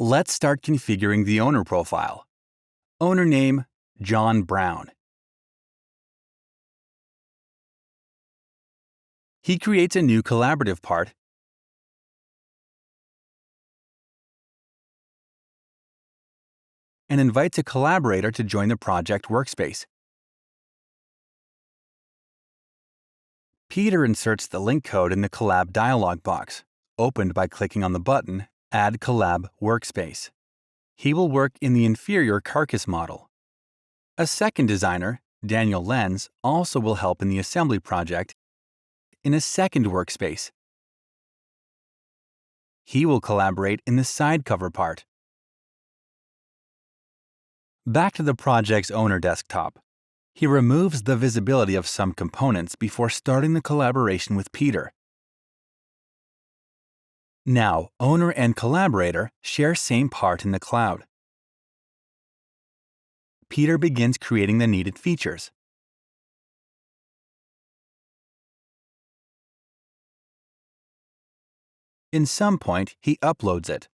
Let's start configuring the owner profile. Owner name, John Brown. He creates a new collaborative part and invites a collaborator to join the project workspace. Peter inserts the link code in the Collab dialog box, opened by clicking on the button Add Collab Workspace. He will work in the inferior carcass model. A second designer, Daniel Lenz, also will help in the assembly project in a second workspace. He will collaborate in the side cover part. Back to the project's owner desktop. He removes the visibility of some components before starting the collaboration with Peter. Now, owner and collaborator share same part in the cloud. Peter begins creating the needed features. In some point, he uploads it.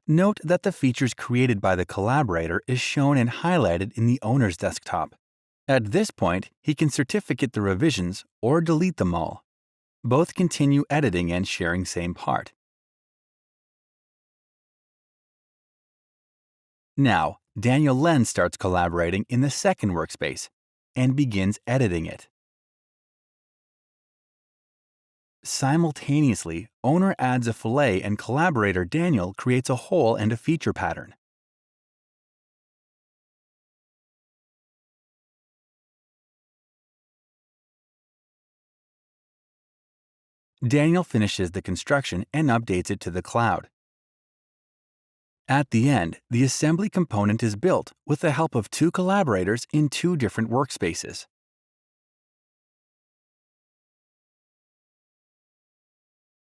Note that the features created by the collaborator is shown and highlighted in the owner's desktop. At this point, he can certificate the revisions or delete them all. Both continue editing and sharing same part. Now, Daniel Lenz starts collaborating in the second workspace and begins editing it. Simultaneously, owner adds a fillet and collaborator Daniel creates a hole and a feature pattern. Daniel finishes the construction and updates it to the cloud. At the end, the assembly component is built with the help of two collaborators in two different workspaces.